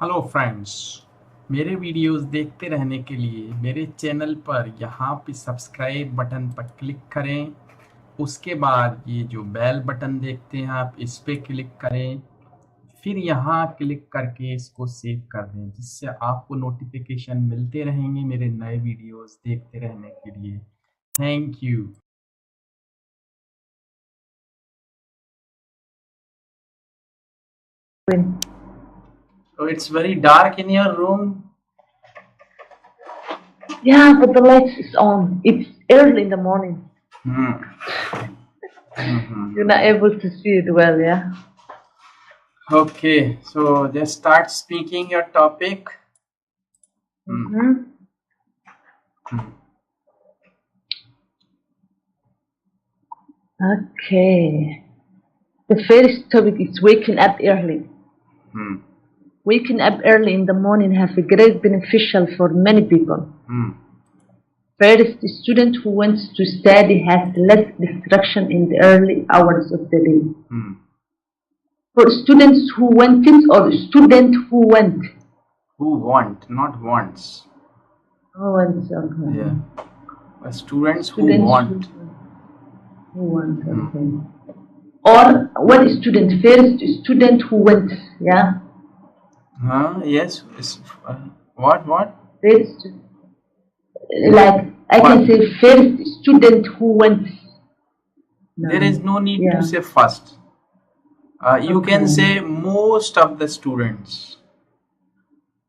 Hello friends, मेरे videos देखते रहने के लिए मेरे चैनल पर यहाँ पे सब्सक्राइब बटन पर क्लिक करें। उसके बाद ये जो बेल बटन देखते हैं आप, इस पे क्लिक करें। फिर यहाँ क्लिक करके इसको सेव कर दें, जिससे आपको नोटिफिकेशन मिलते रहेंगे मेरे नए वीडियोस देखते रहने के लिए। Thank you. So it's very dark in your room. Yeah, but the light is on. It's early in the morning. You're not able to see it well, yeah? Okay, so just start speaking your topic. Okay. The first topic is waking up early. Waking up early in the morning has a great beneficial for many people. First, a student who wants to study has less distraction in the early hours of the day. For students who want it or student who want? Who want, not wants. Who wants, okay. Yeah. Students who want. Who want, okay. Or one student, first student who wants, yeah? Yes. What? First, like I can say first student who wants. No. There is no need to say first. You can say most of the students.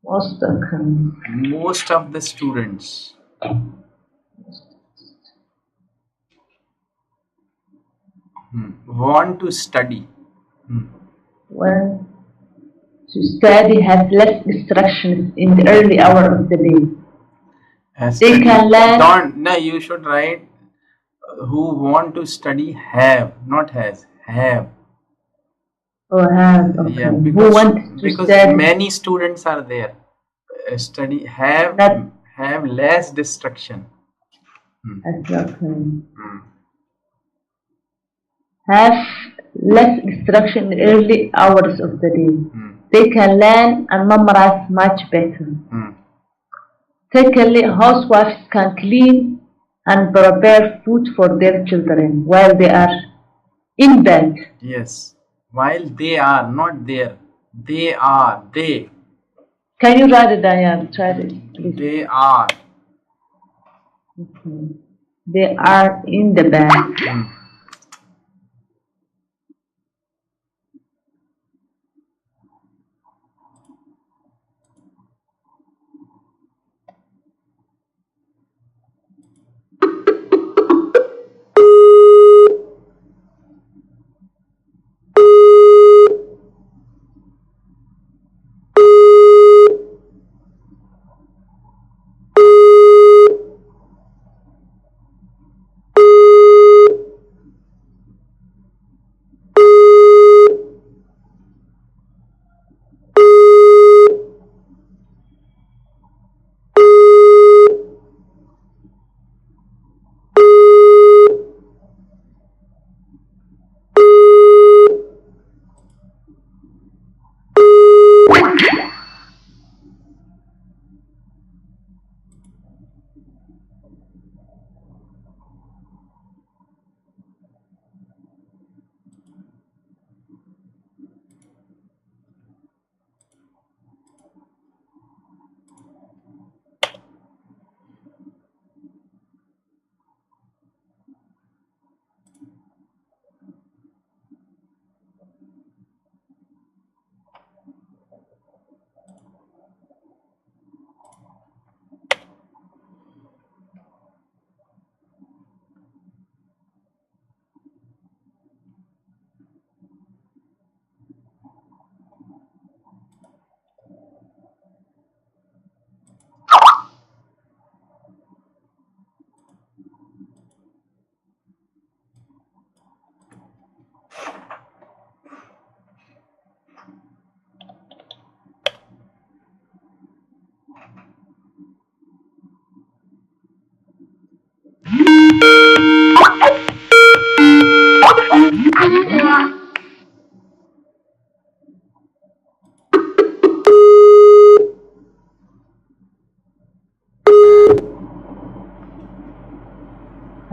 Most of them. Most of the students. Want to study. Well, to study has less distractions in the early hour of the day. They can learn. No, you should write who want to study have, not has, have. Oh, have, okay. Yeah, who want to study? Many students are there. Study have less distraction. Okay. Have less distraction in the early hours of the day. They can learn and memorize much better. Secondly, housewives can clean and prepare food for their children while they are in bed. Yes, while they are, not there. They are, they. Can you write it down? Try it, please. They are. Okay. They are in the bed.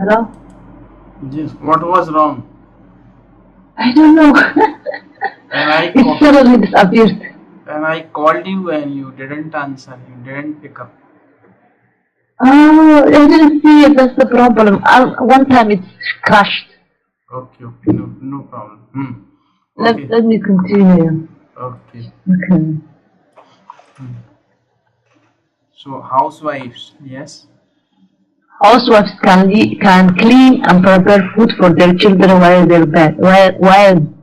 Hello? Yes. What was wrong? I don't know. And It suddenly disappeared. I called you and you didn't answer. You didn't pick up. Oh, I didn't see it. That's the problem. One time it's crashed. Okay. No problem. Okay. Let me continue. Okay. Okay. So housewives, yes. Housewives can clean and prepare food for their children while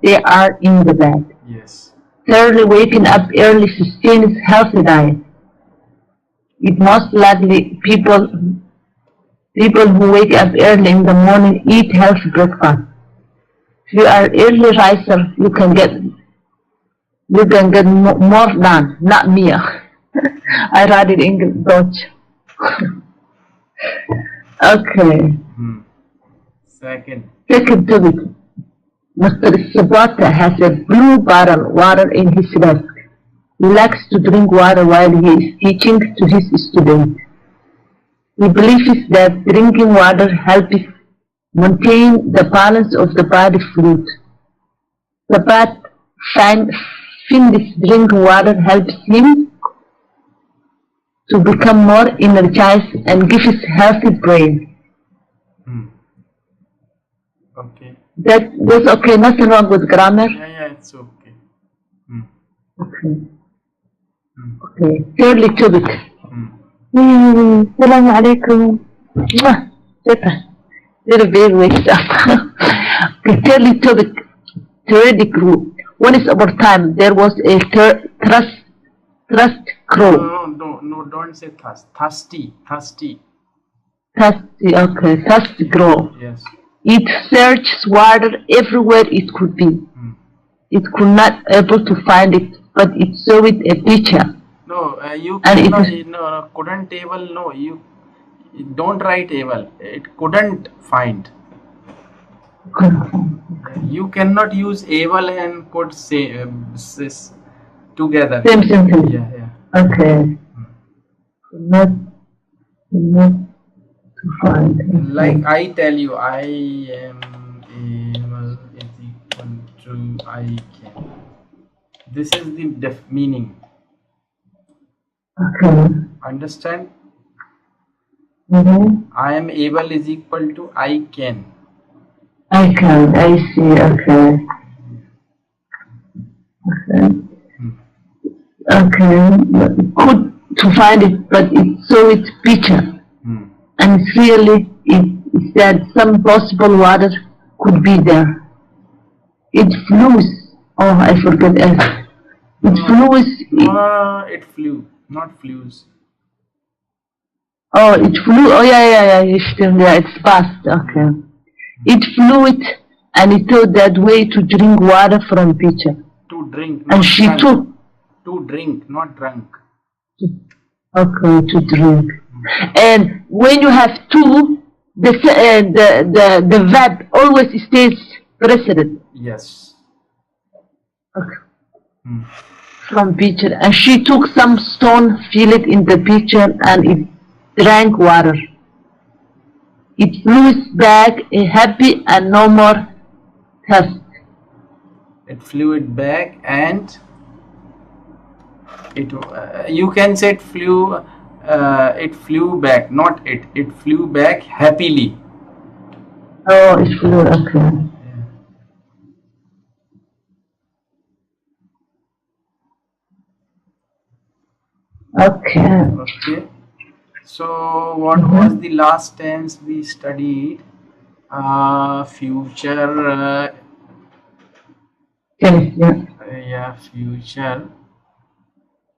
they are in the bed. Yes. Thirdly, waking up early sustains healthy diet. It most likely people who wake up early in the morning eat healthy breakfast. If you are early riser, you can get more done. Not me. I write it in Dutch. Okay. Second topic. Mr. Subodh has a blue bottle water in his desk. He likes to drink water while he is teaching to his students. He believes that drinking water helps maintain the balance of the body fluid. Subodh finds drinking water helps him to become more energized and gives his healthy brain. Okay. That's okay. Nothing wrong with grammar. Yeah, it's okay. Okay. Okay. Thirdly topic. Assalamu alaikum. Little bit wakes up. Okay. Thirdly topic. Third group. Once upon a time, there was a thrust crow. No, don't say thirst. Thirsty. Thirsty, okay. Thirst crow. Yes. It searches water everywhere it could be. It could not able to find it, but it saw it a picture. No, you cannot, couldn't able. No, you don't write able. It couldn't find. You cannot use able and could say together. Same sentence. Yeah. Okay. Not to find. Like I tell you, I am able is equal to I can. This is the meaning. Okay. Understand? Mm-hmm. I am able is equal to I can. I can. I see. Okay. Okay. Could to find it, but it saw its picture. And really, it said some possible water could be there. It flew. Oh, I forgot it. It flew. No, it flew, not flews. Oh, it flew. Oh, yeah. It's past. Okay. It flew it, and it thought that way to drink water from pitcher. To drink. And she took. To drink, not drunk. Okay, to drink. And when you have two, the verb always stays precedent. Yes. Okay. From pitcher, and she took some stone, fill it in the pitcher, and it drank water. It flew back happy and no more thirst. It flew it back and it. You can say it flew. It flew back, not it. It flew back happily. Oh, it flew. Okay. Okay. So what was the last tense we studied? Future. Future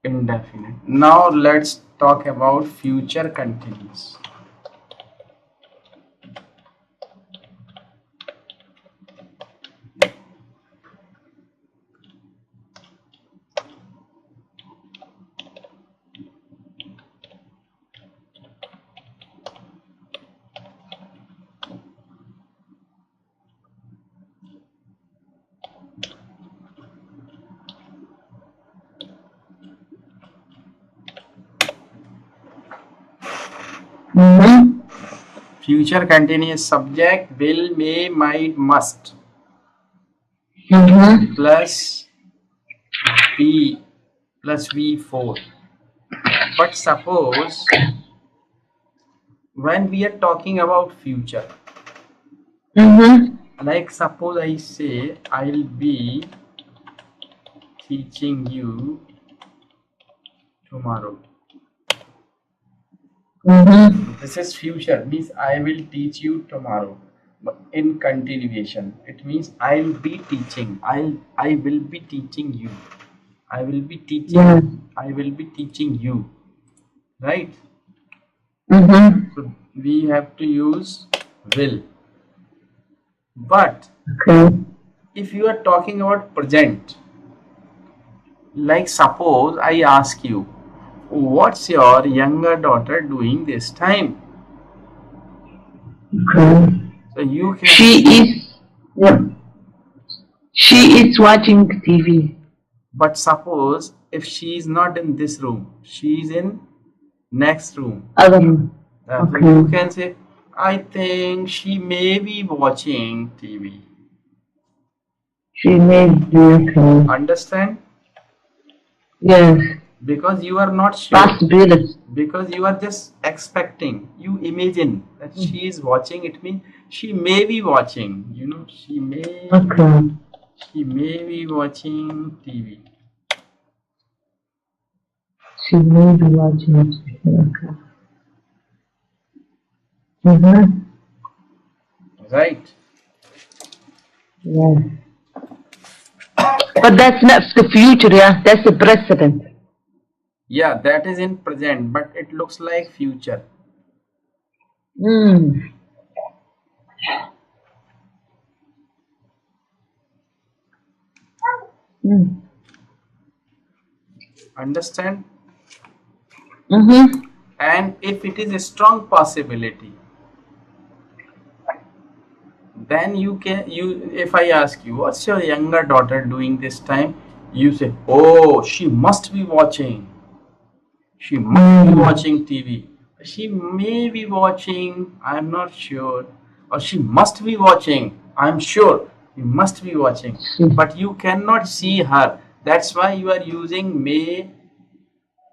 indefinite. Now let's talk about future continuous. Future continuous subject will, may, might, must. Plus B plus V4. But suppose when we are talking about future, like suppose I say I'll be teaching you tomorrow. This is future, means I will teach you tomorrow. But in continuation, it means I'll be teaching. I will be teaching you. I will be teaching. Yeah. I will be teaching you. Right? Mm-hmm. So we have to use will. But Okay. if you are talking about present, like suppose I ask you, what's your younger daughter doing this time? Okay. So you can. She is watching TV. But suppose if she is not in this room, she is in next room. Other room. So Okay. you can say, I think she may be watching TV. She may be, okay. Understand? Yes. Because you are not sure. Possibility. Because you are just expecting. You imagine that she is watching. It means she may be watching. You know, she may. Okay. She may be watching TV. She may be watching TV. Okay. Mm-hmm. Right. Yeah. But that's not the future, yeah? That's the present. Yeah, that is in present, but it looks like future. Mm. Mm. Understand? Mm-hmm. And if it is a strong possibility, then you can, if I ask you, what's your younger daughter doing this time? You say, oh, she must be watching. She must be watching TV. She may be watching, I'm not sure. Or she must be watching, I'm sure. You must be watching. But you cannot see her. That's why you are using may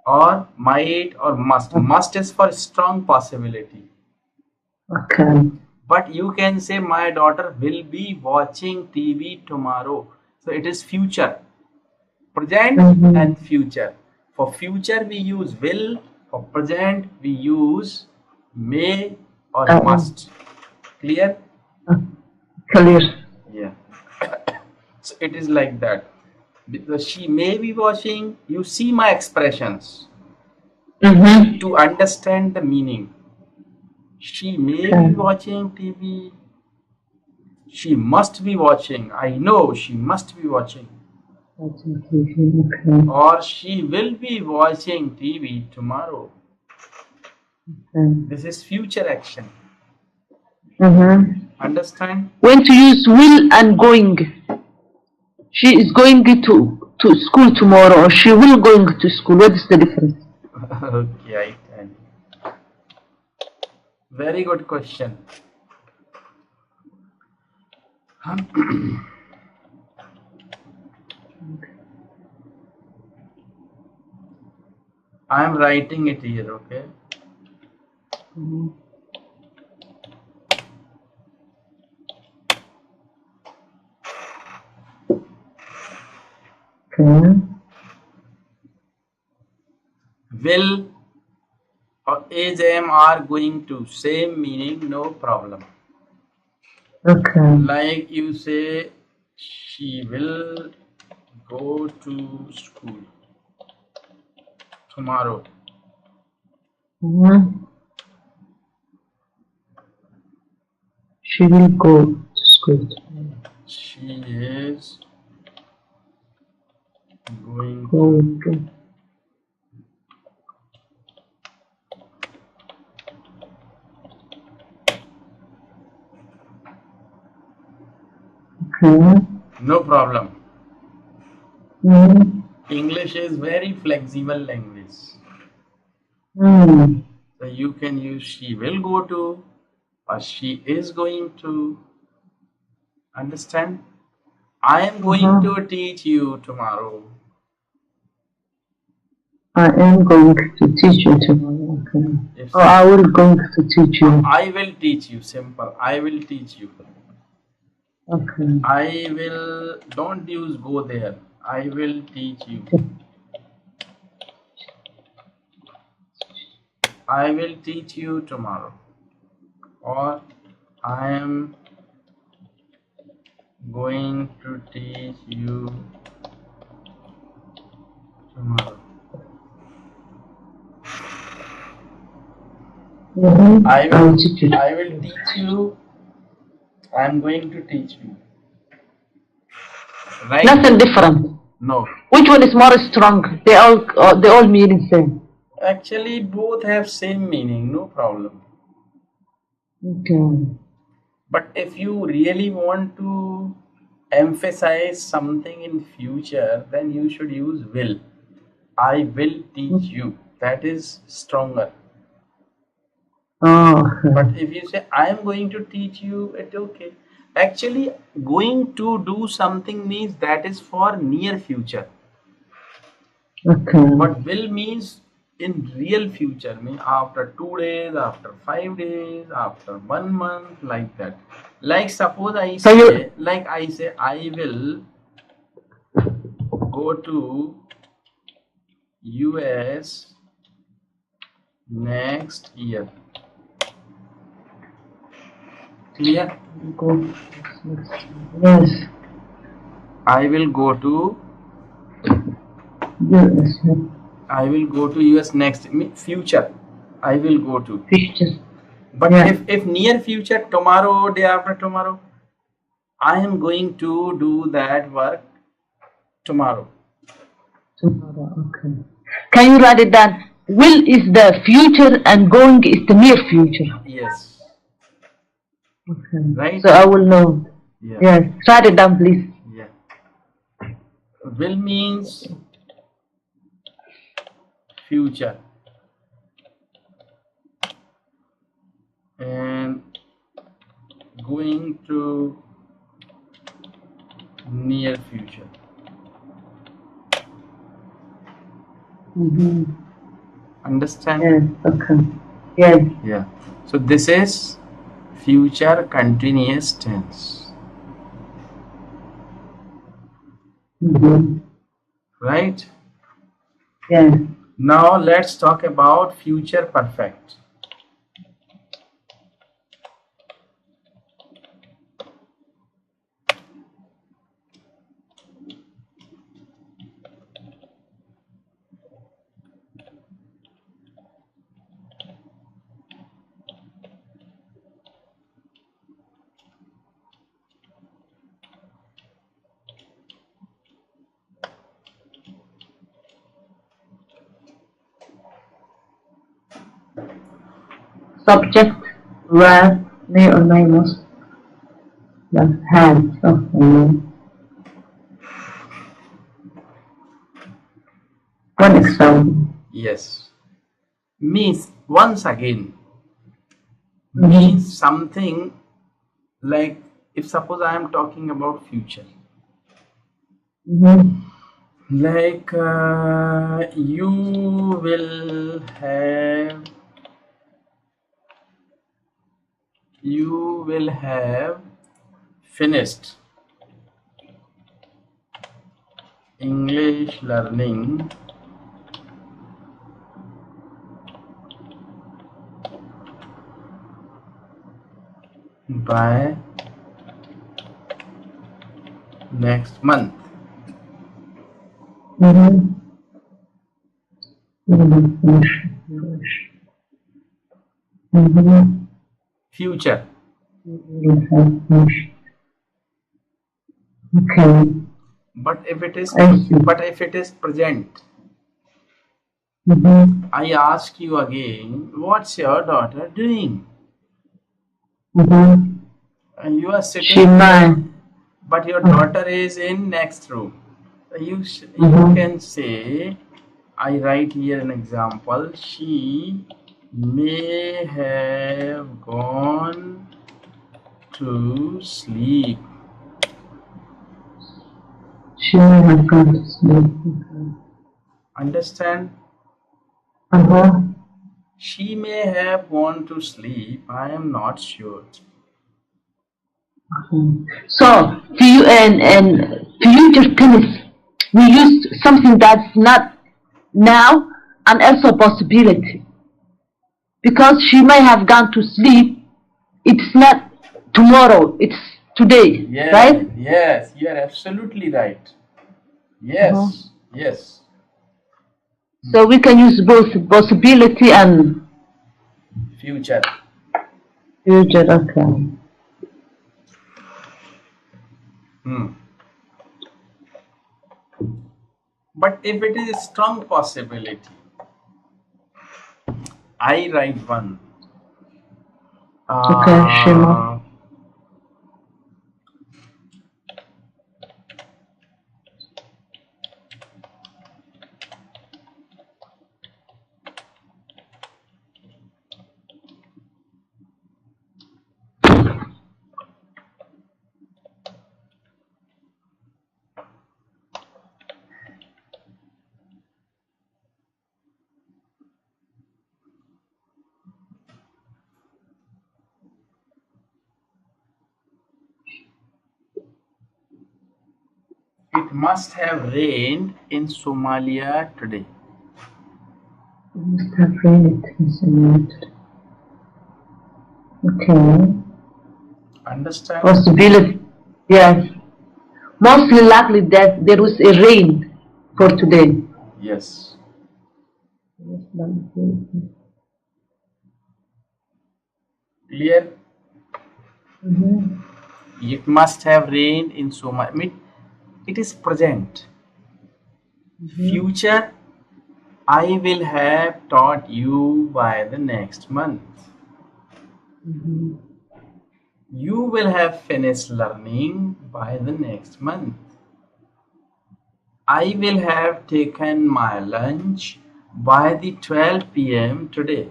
or might or must. Must is for strong possibility. Okay. But you can say my daughter will be watching TV tomorrow. So it is future, present and future. For future we use will. For present we use may or must. Clear? Clear. Yeah. So it is like that. Because she may be watching. You see my expressions to understand the meaning. She may be watching TV. She must be watching. I know she must be watching. Or she will be watching TV tomorrow. This is future action. Understand? When to use will and going. She is going to school tomorrow, or she will going to school. What is the difference? Okay, I tell you. Very good question. I am writing it here, okay? Will or is am are going to, same meaning, no problem. Okay. Like you say, she will go to school tomorrow. She will go to school tomorrow. She is going to. No problem. English is very flexible language. So you can use she will go to, or she is going to. Understand? I am going to teach you tomorrow. I am going to teach you tomorrow. Okay. Or I will going to teach you. I will teach you. Simple. I will teach you. Okay. I will. Don't use go there. I will teach you. I will teach you tomorrow. Or I am going to teach you tomorrow. I will teach you. I am going to teach you. Right? Nothing different. No. Which one is more strong? They all mean the same. Actually, both have same meaning. No problem. Okay. But if you really want to emphasize something in future, then you should use will. I will teach you. That is stronger. Oh. But if you say I am going to teach you, it's okay. Actually, going to do something means that is for near future. Okay. But will means in real future, mean after 2 days, after 5 days, after 1 month, like that. Like suppose I say, I will go to US next year. Clear? Yes. I will go to Yes. I will go to US next future. I will go to future. But if near future, tomorrow, day after tomorrow, I am going to do that work tomorrow. Tomorrow, okay. Can you write it down? Will is the future and going is the near future. Yes. Okay. Right? So I will know. Yeah. Yes. Write it down, please. Yeah. Will means future. And going to near future. Understand? Yes. Okay. Yes. Yeah. So this is future continuous tense. Right? Yes. Now let's talk about future perfect. Subject, where, may or may must. The hands of the man. One example. Yes. Means once again. Means something like if suppose I am talking about future. Like you will have finished English learning by next month. Future. Okay. But if it is present, I ask you again, what's your daughter doing? And you are sitting there, but your daughter is in next room. You can say, I write here an example. She may have gone to sleep. She may have gone to sleep. Understand? She may have gone to sleep. I am not sure. So, future tense, we use something that's not now and also possibility. Because she may have gone to sleep, it's not tomorrow, it's today, Yes, right? yes, you are absolutely right. Yes, yes. So we can use both possibility and Future. future, okay. But if it is a strong possibility, I write one. Okay, Shima. It must have rained in Somalia today. It must have rained in Somalia today. Okay. Understand? Possibility, yes. Mostly likely that there was a rain for today. Yes. Clear? It must have rained in Somalia. I mean, it is present. Future, I will have taught you by the next month. You will have finished learning by the next month. I will have taken my lunch by the 12 p.m. today.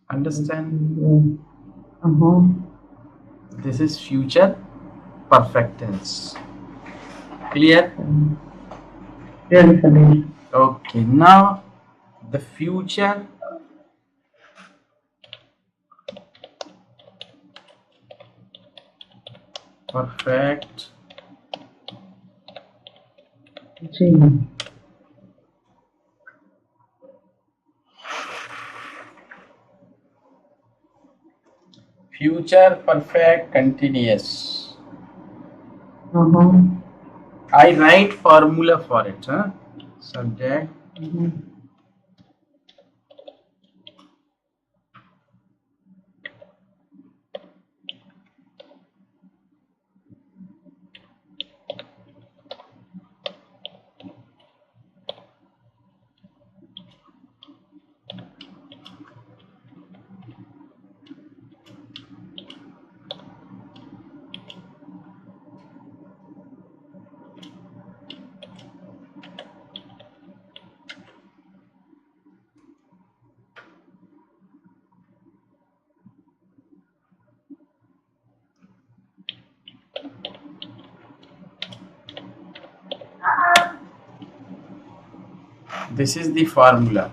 Understand? This is future perfect tense. Clear? Very familiar. Okay, now the future perfect future perfect continuous. I write formula for it. Subject. This is the formula.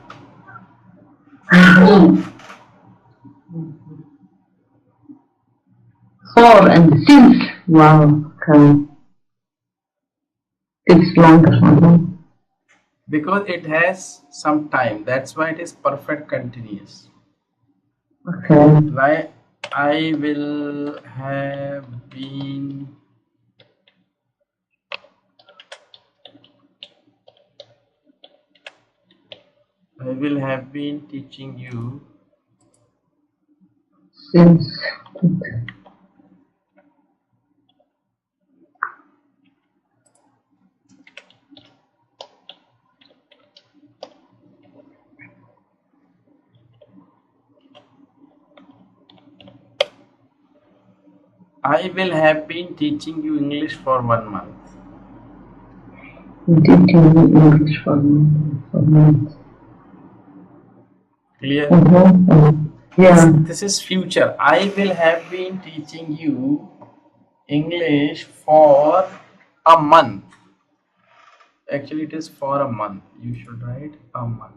For and since. Wow. Okay. It's longer. Because it has some time. That's why it is perfect continuous. Okay. Like I will have been teaching you Since. I will have been teaching you English for 1 month. Teaching English for 1 month. Clear? Yeah. This is future. I will have been teaching you English for a month. Actually, it is for a month. You should write a month.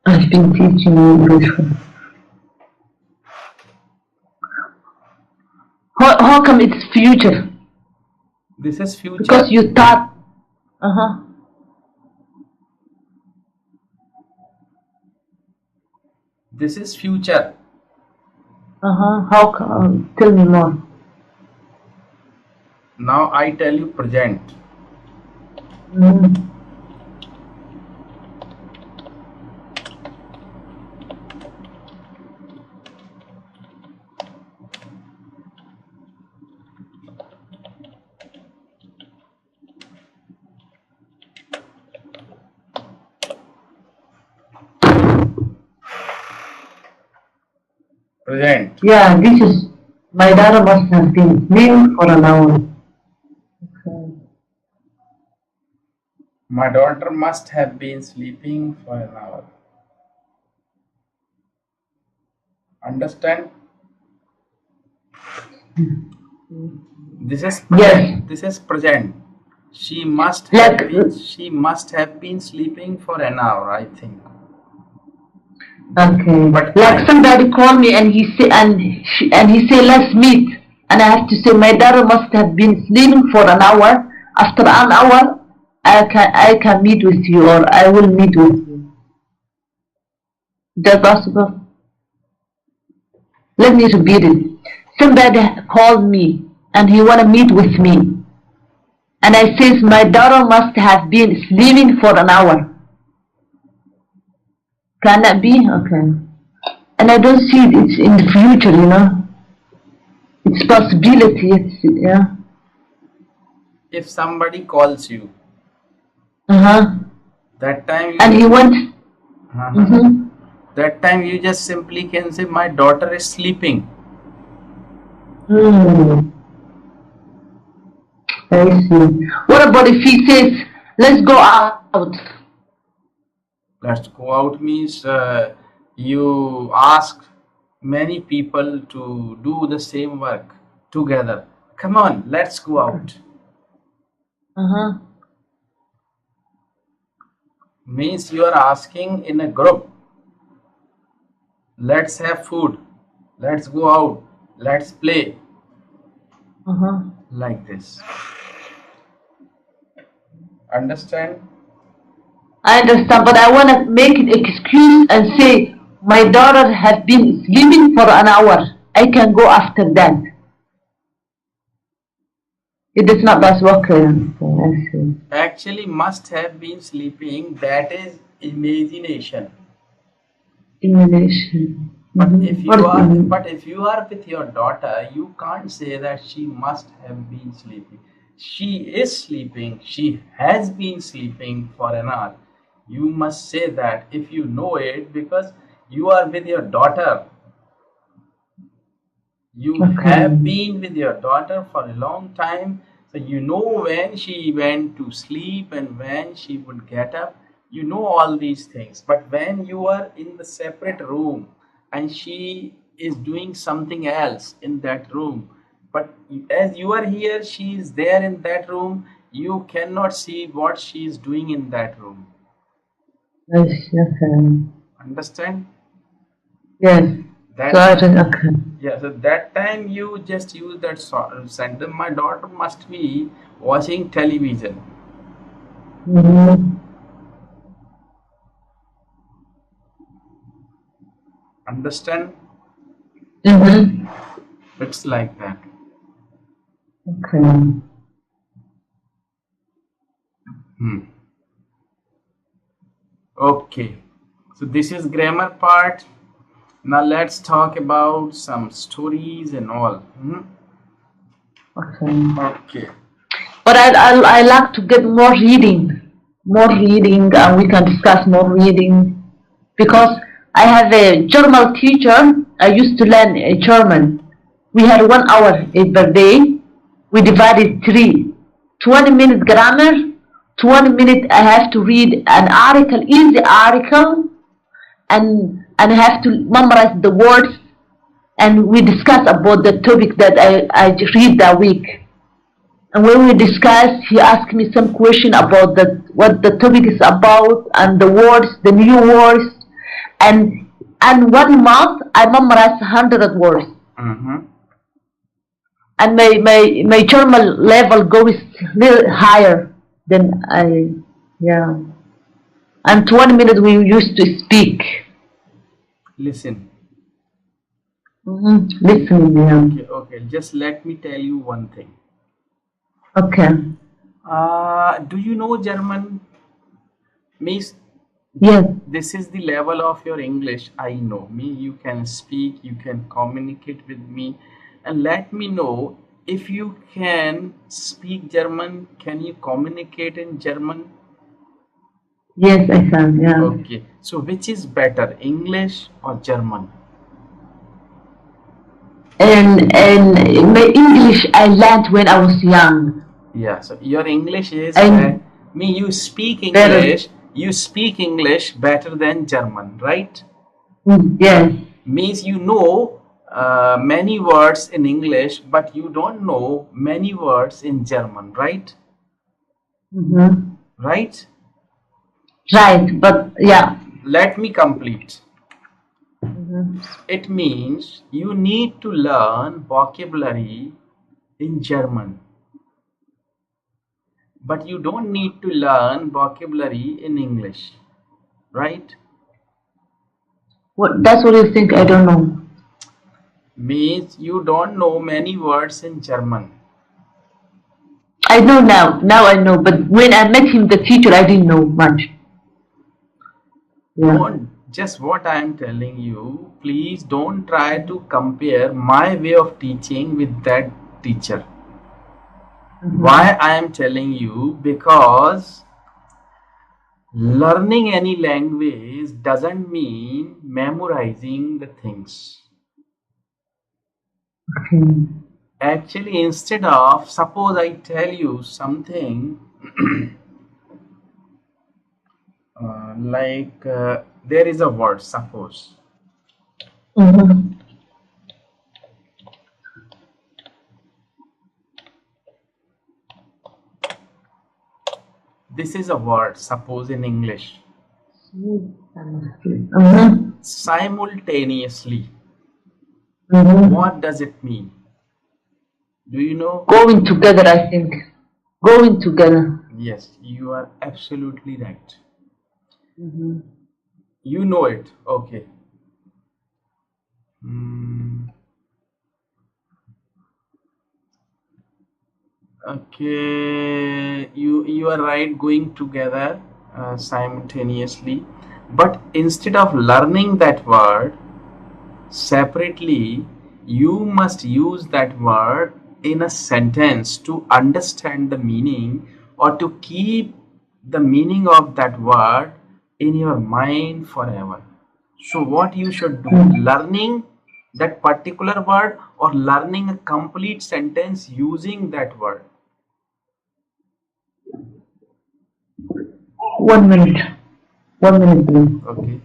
I've been teaching English. How come it's future? This is future. Because you thought. This is future. How come? Tell me more. Now I tell you present. Present. Yeah, this is my daughter must have been named for an hour. Okay. My daughter must have been sleeping for an hour. Understand? This is present. Yes. This is present. She must have been sleeping for an hour, I think. Okay. But like somebody called me and he say let's meet, and I have to say my daughter must have been sleeping for an hour. After an hour, I can meet with you, or I will meet with you. Is that possible? Let me repeat it. Somebody called me and he wanna meet with me, and I says my daughter must have been sleeping for an hour. Can that be? Okay. And I don't see it's in the future, you know. It's possibility, yeah. If somebody calls you, that time and he went. That time you just simply can say my daughter is sleeping. I see. What about if he says let's go out? Let's go out means you ask many people to do the same work together. Come on, let's go out. Means you are asking in a group. Let's have food. Let's go out. Let's play. Like this. Understand? I understand, but I want to make an excuse and say my daughter has been sleeping for an hour. I can go after that. It is not possible. Okay, I see. Actually, must have been sleeping. That is imagination. Imagination. But if you are with your daughter, you can't say that she must have been sleeping. She is sleeping. She has been sleeping for an hour. You must say that if you know it, because you are with your daughter. You have been with your daughter for a long time, so you know when she went to sleep and when she would get up. You know all these things. But when you are in the separate room and she is doing something else in that room, but as you are here, she is there in that room, you cannot see what she is doing in that room. Understand? Yes. Yeah, so that time you just use that sentence. My daughter must be watching television. Understand? It's like that. Okay, so this is grammar part. Now let's talk about some stories and all. Okay. But I like to get more reading, and we can discuss more reading, because I have a German teacher. I used to learn German. We had 1 hour per day, We divided three. 20 minutes grammar, 20 minutes I have to read an article, easy article, and I have to memorize the words, and we discuss about the topic that I read that week. And when we discuss, he asked me some question about what the topic is about and the words, the new words, and 1 month I memorized 100 words. And my German level goes a little higher than yeah. And 20 minutes we used to speak. Listen. Listening, yeah. Okay. Just let me tell you one thing. Okay. Do you know German? Miss? Yes. This is the level of your English. I know. You can speak, you can communicate with me, and let me know if you can speak German. Can you communicate in German? Yes, I can. Yeah. Okay. So which is better, English or German? And my English I learned when I was young. Yeah. So your English is you speak English. Better. You speak English better than German, right? Yes. Means you know many words in English, but you don't know many words in German, right? Right? Right, but yeah. Let me complete. It means you need to learn vocabulary in German, but you don't need to learn vocabulary in English, right? That's what you think. I don't know. Means you don't know many words in German. I know now. Now I know. But when I met him, the teacher, I didn't know much. Yeah. Just what I am telling you, please don't try to compare my way of teaching with that teacher. Why I am telling you? Because learning any language doesn't mean memorizing the things. Actually, instead of, suppose I tell you something like there is a word, suppose. This is a word, suppose in English. Simultaneously. What does it mean? Do you know? Going together, I think. Going together. Yes, you are absolutely right. You know it. Okay. Okay, you are right, going together simultaneously, but instead of learning that word separately, you must use that word in a sentence to understand the meaning, or to keep the meaning of that word in your mind forever. So what you should do, learning that particular word or learning a complete sentence using that word. 1 minute. 1 minute, please. Okay.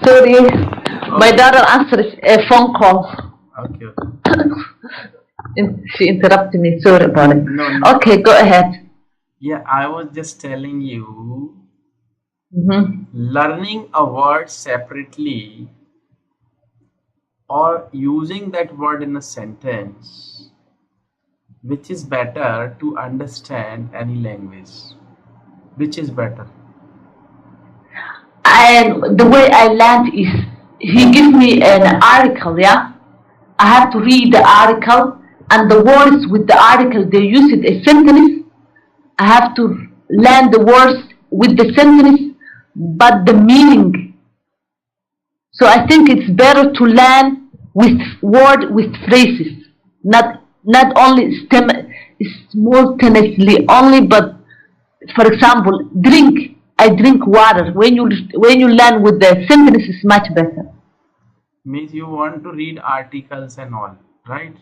Sorry, my daughter answered a phone call. Okay. She interrupted me. Sorry about it. No. Okay, go ahead. Yeah, I was just telling you, learning a word separately or using that word in a sentence, which is better to understand any language. Which is better? And the way I learned is he gives me an article, yeah. I have to read the article and the words with the article they use it a sentence. I have to learn the words with the sentence, but the meaning. So I think it's better to learn with word with phrases, not only simultaneously only, but for example, drink. I drink water. When you learn with the sentence, is much better. Means you want to read articles and all, right?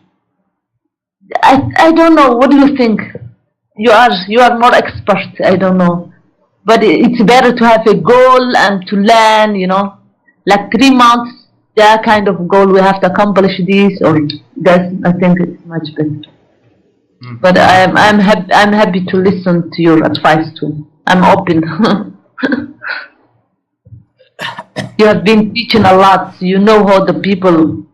I don't know. What do you think? You are more expert. I don't know, but it's better to have a goal and to learn. Like 3 months. That kind of goal we have to accomplish this or that. I think it's much better. But I'm happy to listen to your advice too. I'm open. You have been teaching a lot. You know how the people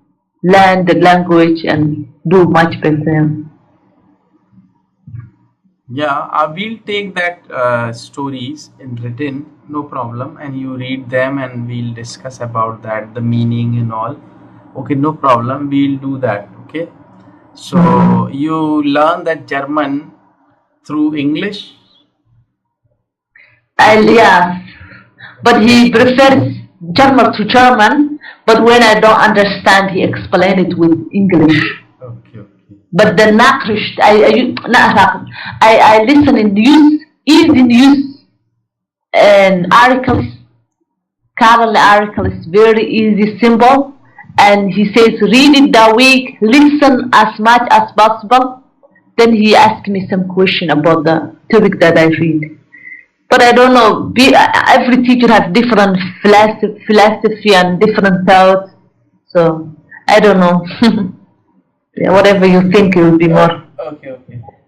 learn the language and do much better. Yeah, I will take that stories in written, no problem, and you read them and we'll discuss about that, the meaning and all. Okay, no problem, we'll do that. Okay, so you learn that German through English? Yeah, but he prefers German to German, but when I don't understand, he explains it with English. Okay. But the Nachricht, I listen in news, easy news and articles. Current article is very easy, simple, and he says read it that week, listen as much as possible. Then he asked me some question about the topic that I read. But I don't know. Every teacher has different philosophy and different thoughts. So I don't know. Yeah, whatever you think it will be more. Okay.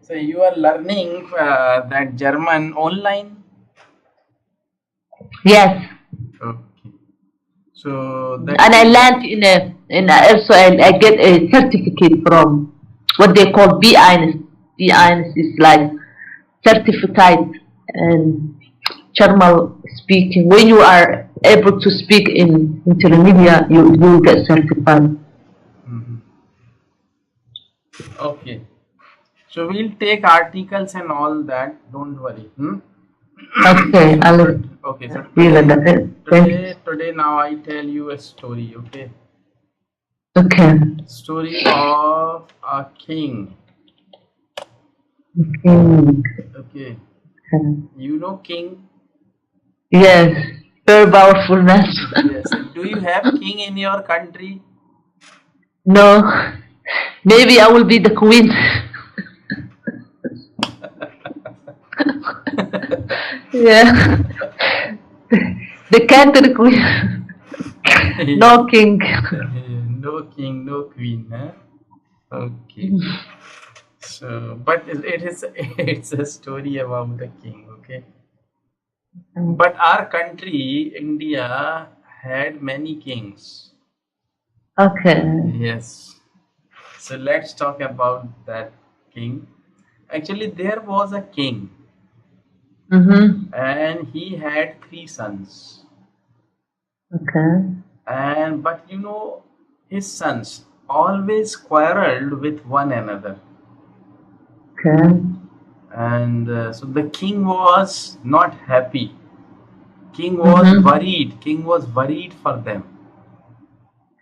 So you are learning that German online? Yes. Okay. So that. And I learned also I get a certificate from what they call B1. B1 is like certificate in German speaking. When you are able to speak in intermediate, you will get certified. Okay. So we'll take articles and all that. Don't worry. Okay. Okay. So today now I tell you a story. Okay. Okay. Story of a king. King. Okay. You know king? Yes. Very powerful man. Yes. Do you have king in your country? No. Maybe I will be the queen. Yeah. The country queen. No king. No king, no queen, huh? Okay. So, but it's a story about the king, okay? But our country, India, had many kings. Okay. Yes. So let's talk about that king. Actually, there was a king. And he had 3 sons. Okay. But his sons always quarreled with one another. Okay. And so the king was not happy. King was worried. King was worried for them.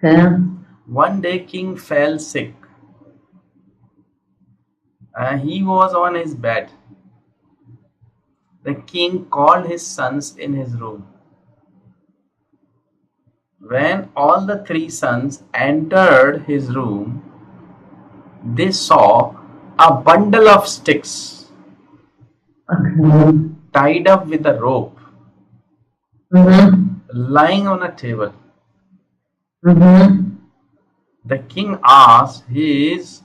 Okay. One day, king fell sick. He was on his bed. The king called his sons in his room. When all the 3 sons entered his room, they saw a bundle of sticks tied up with a rope lying on a table. The king asked his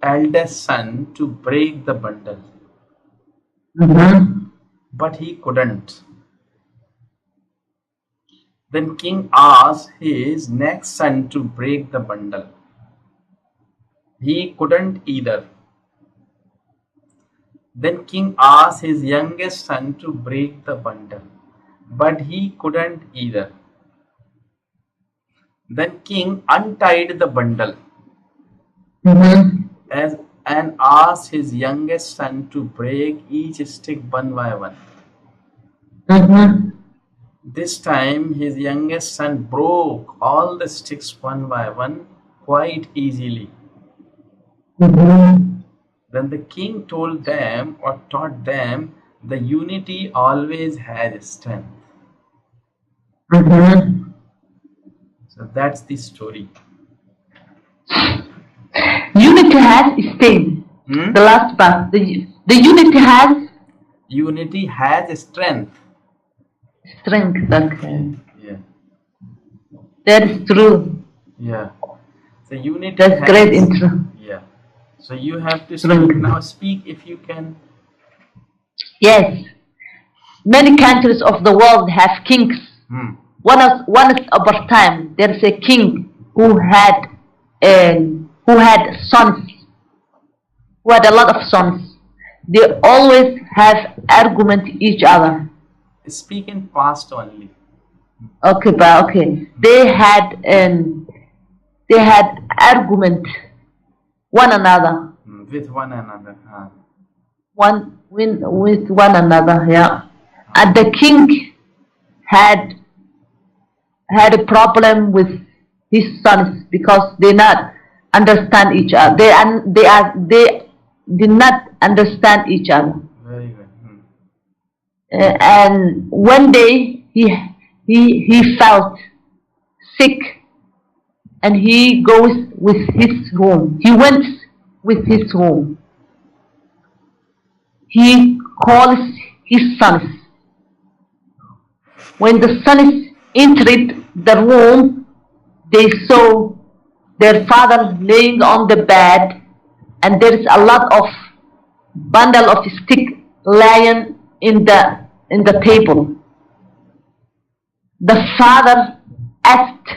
eldest son to break the bundle. But he couldn't. Then king asked his next son to break the bundle. He couldn't either. Then king asked his youngest son to break the bundle, but he couldn't either. Then king untied the bundle and asked his youngest son to break each stick one by one. This time his youngest son broke all the sticks one by one quite easily. Then the king told them or taught them the unity always has strength. So that's the story. Unity has strength. The last part. The unity has. Unity has strength. Strength. Okay. Yeah. That is true. Yeah. So unity. That's great intro. Yeah. So you have to speak now. Speak if you can. Yes. Many countries of the world have kings. One upper time there is a king who had sons, who had a lot of sons. They always have argument each other. Speak in past only. Okay, but okay. They had argument one another. With one another. With one another, yeah. And the king had a problem with his sons because they not understand each other. They did not understand each other. Very good. And one day he felt sick, and he goes with his home. He went with his home. He calls his sons. When the sons entered the room, they saw their father laying on the bed, and there is a lot of bundle of stick lying in the table. The father asked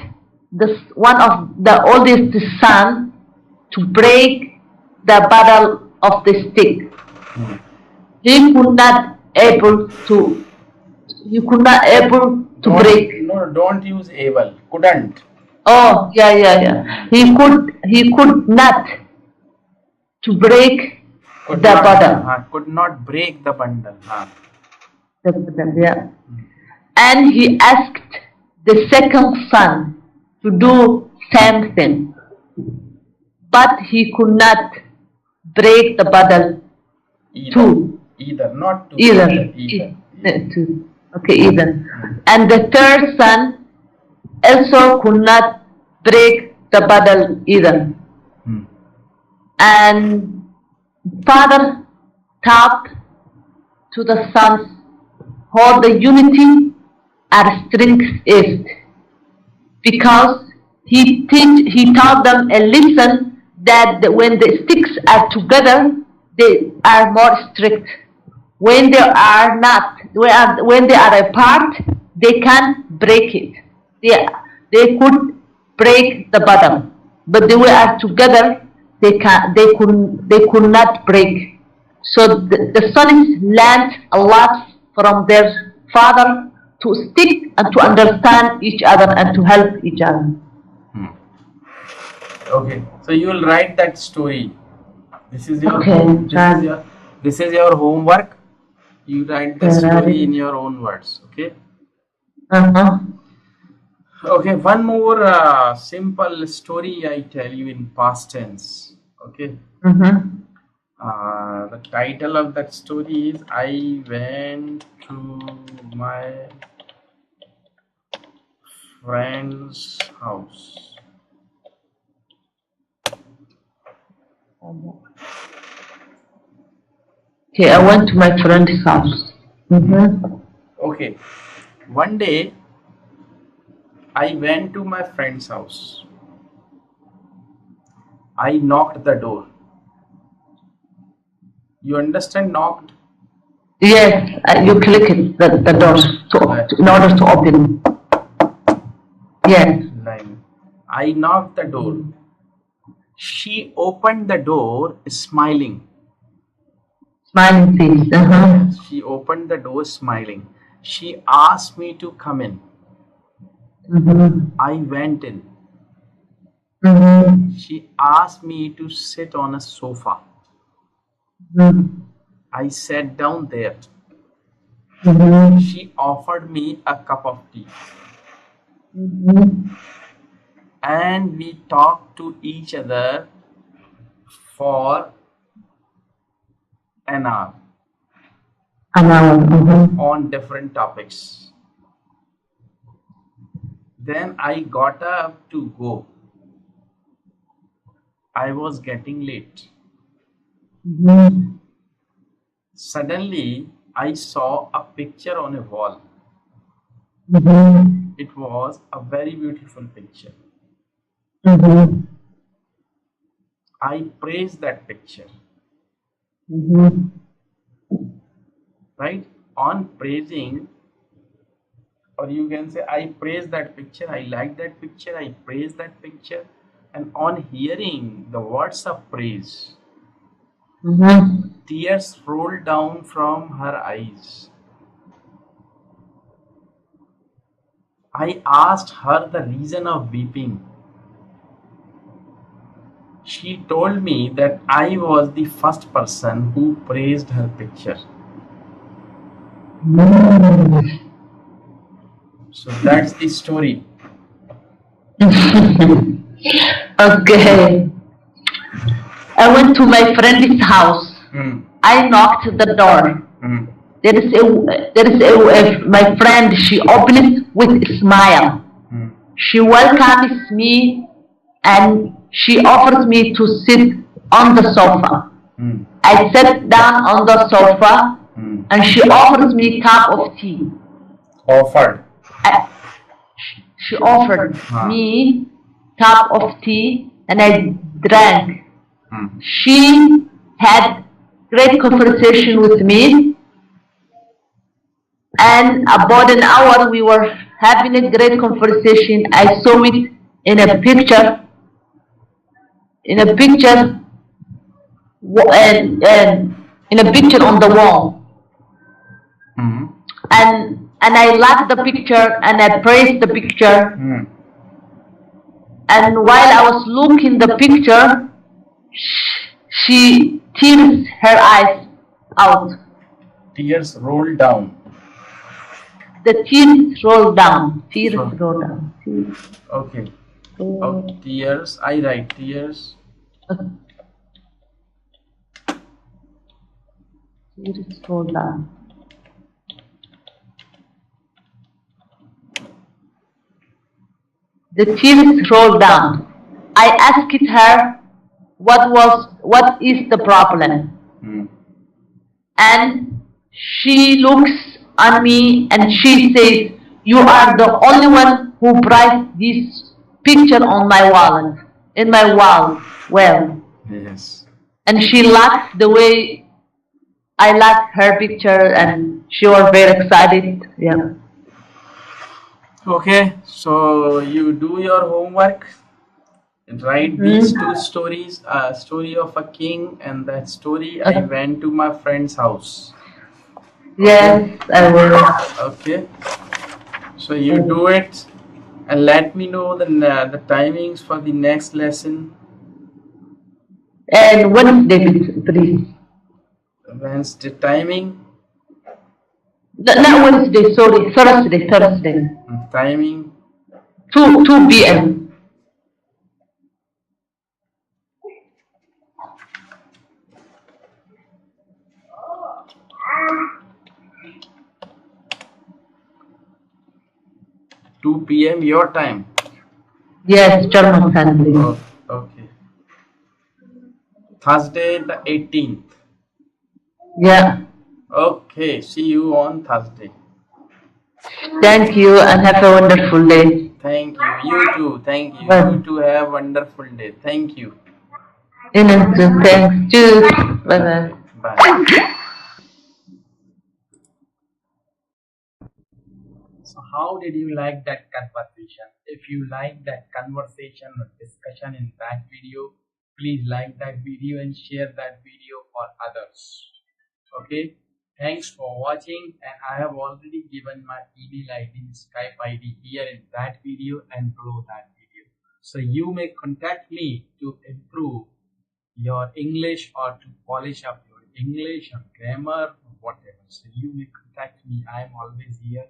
one of the oldest son to break the bundle of the stick. He could not able to break. No, don't use able. Couldn't. Oh, yeah. He could not to break the bundle. Could not break the bundle. The bundle, yeah. And he asked the second son to do same thing, but he could not break the bundle. Either. Okay, either. And the third son also could not break the bundle either. And father talked to the sons how the unity and strength is, because he taught them a lesson that when the sticks are together, they are more strict. When they are not, when they are apart, they can break it. They could break the bottom, but they were together. They could not break. So the sons learned a lot from their father to stick and to understand each other and to help each other. Okay, so you will write that story. This is your this is your homework. You write the story in your own words. Okay. Okay, one more simple story I tell you in past tense. Okay. The title of that story is I went to my friend's house. Okay, I went to my friend's house. Okay. One day, I went to my friend's house. I knocked the door. You understand knocked? Yes, you click it, the doors in order to open. Yes. I knocked the door. She opened the door smiling. Smiling face. She opened the door smiling. She asked me to come in. I went in. She asked me to sit on a sofa. I sat down there. She offered me a cup of tea. And we talked to each other for an hour on different topics. Then I got up to go. I was getting late. Suddenly, I saw a picture on a wall. It was a very beautiful picture. I praised that picture. Right? On praising, or you can say, I praise that picture, I like that picture, I praise that picture. And on hearing the words of praise, tears rolled down from her eyes. I asked her the reason of weeping. She told me that I was the first person who praised her picture. So that's the story. Okay. I went to my friend's house. I knocked the door. There is my friend. She opened it with a smile. She welcomes me and she offers me to sit on the sofa. I sat down on the sofa and she offers me a cup of tea. She offered me a cup of tea and I drank. She had great conversation with me, and about an hour we were having a great conversation. I saw it in a picture, and in a picture on the wall. And I liked the picture and I praised the picture. And while I was looking the picture, she tears her eyes out. Tears rolled down. The tears roll down. Tears roll down. Tears. Okay. Tears. I write tears. Tears roll down. The tears roll down. I asked her what is the problem? And she looks at me and she says, you are the only one who brought this picture on my wall, in my wall. Well, yes. And she liked the way I liked her picture, and she was very excited. Yeah. Okay, so you do your homework. Write these two stories, a story of a king and that story I went to my friend's house. Yes, I will. Okay, so you do it and let me know the timings for the next lesson. And Wednesday, please. Wednesday timing? Not Wednesday, sorry, Thursday. Timing? 2 p.m. 2 p.m. your time? Yes, German time, please. Oh, okay. Thursday the 18th. Yeah. Okay, see you on Thursday. Thank you and have a wonderful day. Thank you. You too. Thank you. Bye. You too have a wonderful day. Thank you. Thanks. Cheers. Bye-bye. Bye. So how did you like that conversation? If you like that conversation or discussion in that video, please like that video and share that video for others. Okay, thanks for watching, and I have already given my email ID and Skype ID here in that video and below that video. So you may contact me to improve your English or to polish up your English or grammar or whatever. So you may contact me. I am always here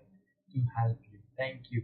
to help you. Thank you.